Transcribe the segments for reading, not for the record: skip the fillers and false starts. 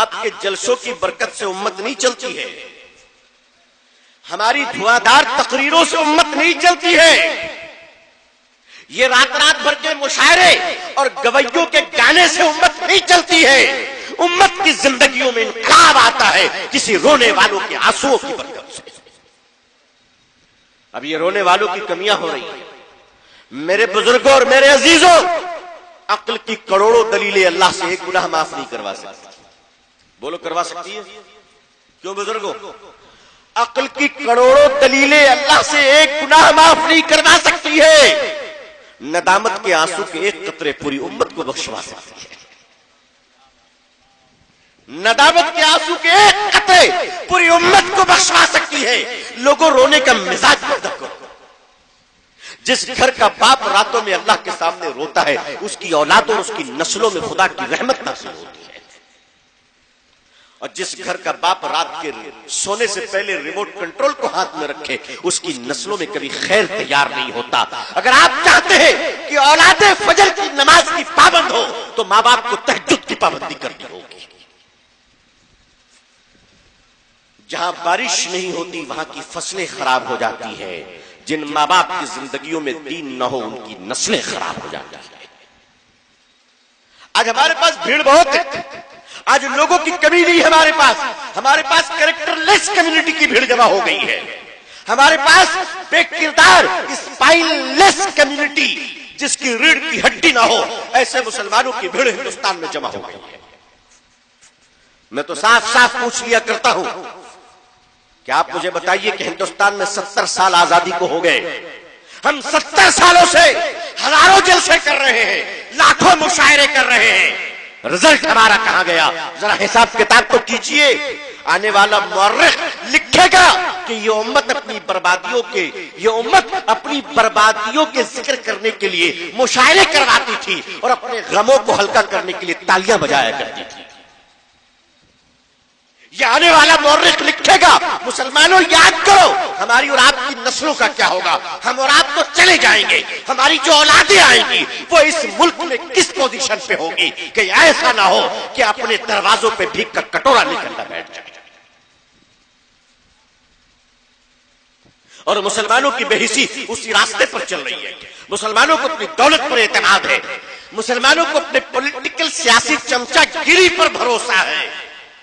آپ کے جلسوں کی برکت سے امت نہیں چلتی ہے، ہماری دھواندار تقریروں سے امت نہیں چلتی ہے، یہ رات بھر کے مشاعرے اور گویوں کے گانے سے امت نہیں چلتی ہے۔ امت کی زندگیوں میں انقلاب آتا ہے کسی رونے والوں کے آنسوؤں کی برکت سے۔ اب یہ رونے والوں کی کمیاں ہو رہی ہیں۔ میرے بزرگوں اور میرے عزیزوں، عقل کی کروڑوں دلیلیں اللہ سے ایک گناہ معاف نہیں کروا سکتی۔ بولو کروا سکتی ہے؟ کیوں بزرگوں؟ عقل کی کروڑوں دلیلیں اللہ سے ایک گناہ معاف نہیں کروا سکتی ہے، ندامت کے آنسو کے ایک قطرے پوری امت کو بخشوا سکتی ہے۔ ندامت کے آنسو کے ایک قطرے پوری امت کو بخشوا سکتی ہے۔ لوگوں رونے کا مزاج پیدا کرو۔ جس گھر کا باپ راتوں میں اللہ کے سامنے روتا ہے، اس کی اولاد اور اس کی نسلوں میں خدا کی رحمت نازل ہوتی ہے۔ اور جس گھر کا باپ رات کے سونے سے پہلے ریموٹ کنٹرول کو ہاتھ میں رکھے، اس کی نسلوں میں کبھی خیر تیار نہیں ہوتا۔ اگر آپ چاہتے ہیں کہ اولاد فجر کی نماز کی پابند ہو تو ماں باپ کو تہجد کی پابندی کرنی ہوگی۔ جہاں بارش نہیں ہوتی وہاں کی فصلیں خراب ہو جاتی ہیں۔ جن ماں باپ کی زندگیوں میں دین نہ ہو ان کی نسلیں خراب ہو جاتی ہیں۔ آج ہمارے پاس بھیڑ بہت ہے، آج لوگوں کی کمی نہیں ہے، ہمارے پاس کریکٹر لیس کمیونٹی کی بھیڑ جمع ہو گئی ہے، ہمارے پاس بے کردار اسپائن لیس کمیونٹی جس کی ریڑھ کی ہڈی نہ ہو، ایسے مسلمانوں کی بھیڑ ہندوستان میں جمع ہو گئی ہے۔ میں تو صاف صاف پوچھ لیا کرتا ہوں کہ آپ مجھے بتائیے کہ ہندوستان میں 70 سال آزادی کو ہو گئے، ہم 70 سالوں سے ہزاروں جلسے کر رہے ہیں، لاکھوں مشاعرے کر رہے ہیں، رزلٹ ہمارا کہاں گیا؟ ذرا حساب کتاب تو کیجئے۔ آنے والا مورخ لکھے گا کہ یہ امت اپنی بربادیوں کے ذکر کرنے کے لیے مشاعرے کرواتی تھی اور اپنے غموں کو ہلکا کرنے کے لیے تالیاں بجایا کرتی تھی۔ یہ آنے والا مورخ لکھے گا، مسلمانوں یاد کرو ہماری اور آپ کی نسلوں کا کیا ہوگا، ہم اور آپ تو چلے جائیں گے، ہماری جو اولادیں آئیں گی وہ اس ملک میں کس پوزیشن پہ ہوگی کہ ایسا نہ ہو کہ اپنے دروازوں پہ بھیک کا کٹورا نکلنا بیٹھ جائے۔ اور مسلمانوں کی بے حسی اسی راستے پر چل رہی ہے۔ مسلمانوں کو اپنی دولت پر اعتماد ہے، مسلمانوں کو اپنے پولیٹیکل سیاسی چمچا گیری پر بھروسہ ہے،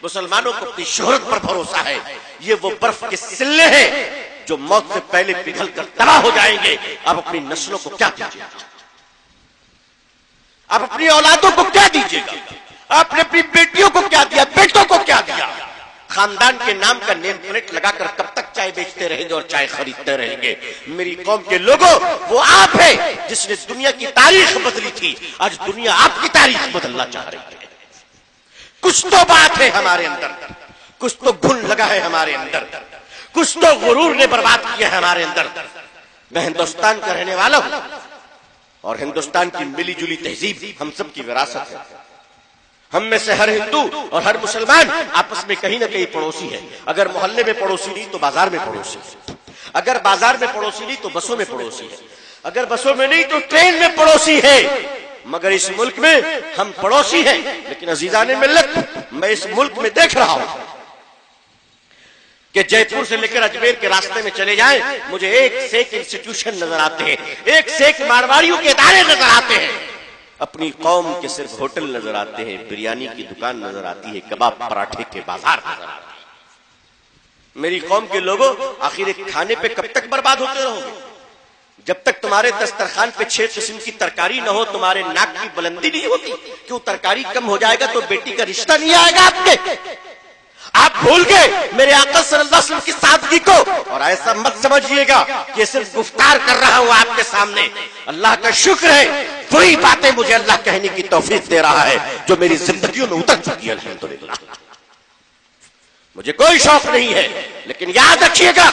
مسلمانوں کو اپنی شہرت پر بھروسہ ہے۔ یہ وہ برف کے سلے ہیں جو موت سے پہلے پگھل کر تباہ ہو جائیں گے۔ آپ اپنی نسلوں کو کیا دیجیے گا؟ آپ اپنی اولادوں کو کیا دیجیے گا؟ آپ نے اپنی بیٹیوں کو کیا دیا، بیٹوں کو کیا دیا؟ خاندان کے نام کا نیم پلیٹ لگا کر کب تک چائے بیچتے رہیں گے اور چائے خریدتے رہیں گے؟ میری قوم کے لوگوں، وہ آپ ہے جس نے دنیا کی تاریخ بدلی تھی، آج دنیا آپ کی تاریخ بدلنا چاہ رہی ہے۔ کچھ تو بات ہے ہمارے اندر، کچھ تو گن لگا ہے ہمارے اندر، کچھ تو غرور نے برباد کیا ہے ہمارے اندر۔ میں ہندوستان کا رہنے والا ہوں اور ہندوستان کی ملی جلی تہذیب ہم سب کی وراثت ہے۔ ہم میں سے ہر ہندو اور ہر مسلمان آپس میں کہیں نہ کہیں پڑوسی ہے۔ اگر محلے میں پڑوسی نہیں تو بازار میں پڑوسی ہے، اگر بازار میں پڑوسی نہیں تو بسوں میں پڑوسی ہے، اگر بسوں میں نہیں تو ٹرین میں پڑوسی ہے۔ مگر اس ملک میں ہم پڑوسی ہیں، لیکن عزیزان ملت، میں اس ملک میں دیکھ رہا ہوں کہ جے پور سے لے کر اجمیر کے راستے میں چلے جائیں، مجھے ایک سے ایک انسٹیٹیوشن نظر آتے ہیں، ایک سے ایک مارواڑیوں کے ادارے نظر آتے ہیں۔ اپنی قوم کے صرف ہوٹل نظر آتے ہیں، بریانی کی دکان نظر آتی ہے، کباب پراٹھے کے بازار نظر آتے ہیں۔ میری قوم کے لوگوں، آخر ایک کھانے پہ کب تک برباد ہوتے رہو گے؟ جب تک تمہارے دسترخوان پہ 6 قسم کی ترکاری نہ ہو، تمہارے ناک کی بلندی نہیں ہوتی۔ کیوں؟ ترکاری کم ہو جائے گا تو بیٹی کا رشتہ نہیں آئے گا آپ کے۔ آپ بھول گئے میرے آقا صلی اللہ علیہ وسلم کی سادگی کو، اور ایسا مت سمجھیے گا کہ صرف گفتار کر رہا ہوں آپ کے سامنے۔ اللہ کا شکر ہے، وہی باتیں مجھے اللہ کہنے کی توفیق دے رہا ہے جو میری زندگیوں میں اتر چکی ہے الحمدللہ۔ مجھے کوئی شوق نہیں ہے، لیکن یاد رکھیے گا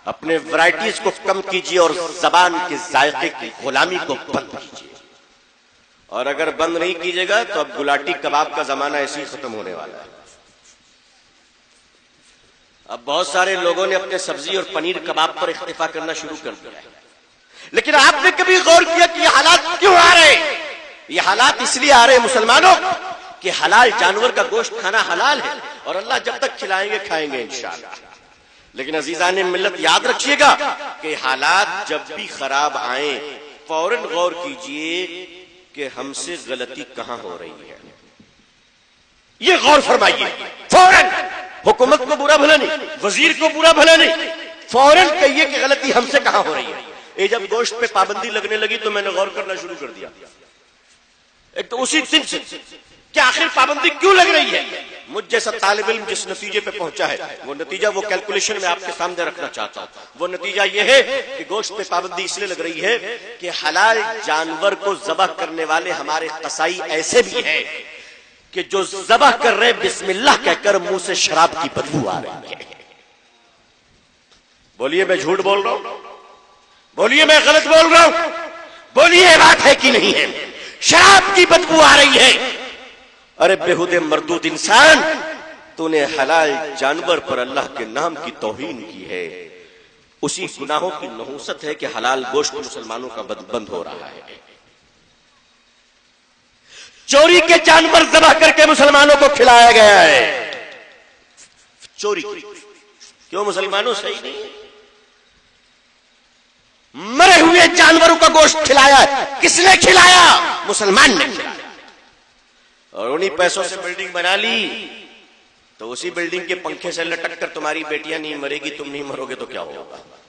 اپنے ورائٹیز کو کم کیجیے اور زبان کے ذائقے کی غلامی کو بند کیجیے۔ اور اگر بند نہیں کیجیے گا تو اب گلاٹی کباب کا زمانہ ایسے ہی ختم ہونے والا ہے۔ اب بہت سارے لوگوں نے اپنے سبزی اور پنیر کباب پر اکتفا کرنا شروع کر دیا ہے، لیکن آپ نے کبھی غور کیا کہ یہ حالات کیوں آ رہے ہیں؟ یہ حالات اس لیے آ رہے ہیں مسلمانوں کہ حلال جانور کا گوشت کھانا حلال ہے، اور اللہ جب تک کھلائیں گے کھائیں گے انشاءاللہ۔ لیکن عزیزان ملت یاد رکھیے گا کہ حالات جب بھی خراب آئیں فوراً غور کیجئے کہ ہم سے غلطی کہاں ہو رہی ہے، یہ غور فرمائیے فوراً۔ حکومت کو برا بھلا نہیں، وزیر کو برا بھلا نہیں، فوراً کہیے کہ غلطی ہم سے کہاں ہو رہی ہے۔ یہ جب گوشت پہ پابندی لگنے لگی تو میں نے غور کرنا شروع کر دیا، ایک تو اسی دن سے کہ آخر پابندی کیوں لگ رہی ہے۔ مجھ جیسا طالب علم جس نتیجے پہ پہنچا ہے وہ نتیجہ وہ کیلکولیشن میں آپ کے سامنے رکھنا چاہتا ہوں۔ وہ نتیجہ یہ ہے کہ گوشت پہ پابندی اس لیے لگ رہی ہے کہ حلال جانور کو ذبح کرنے والے ہمارے قصائی ایسے بھی ہیں کہ جو ذبح کر رہے بسم اللہ کہہ کر منہ سے شراب کی بدبو آ رہی ہے۔ بولیے میں جھوٹ بول رہا ہوں، بولیے میں غلط بول رہا ہوں، بولیے بات ہے کہ نہیں ہے؟ شراب کی بدبو آ رہی ہے۔ ارے بےہودے مردود انسان، تو نے حلال جانور پر اللہ کے نام کی توہین کی ہے۔ اسی گناہوں کی نحوست ہے کہ حلال گوشت مسلمانوں کا بند ہو رہا ہے۔ چوری کے جانور ذبح کر کے مسلمانوں کو کھلایا گیا ہے۔ چوری کیوں؟ مسلمانوں صحیح نہیں ہے؟ مرے ہوئے جانوروں کا گوشت کھلایا ہے، کس نے کھلایا؟ مسلمان نے کھلایا، اور انہی پیسوں سے بلڈنگ بنا لی، تو اسی بلڈنگ کے پنکھے سے لٹک کر تمہاری بیٹیاں نہیں مرے گی، تم نہیں مرو گے تو کیا ہوگا؟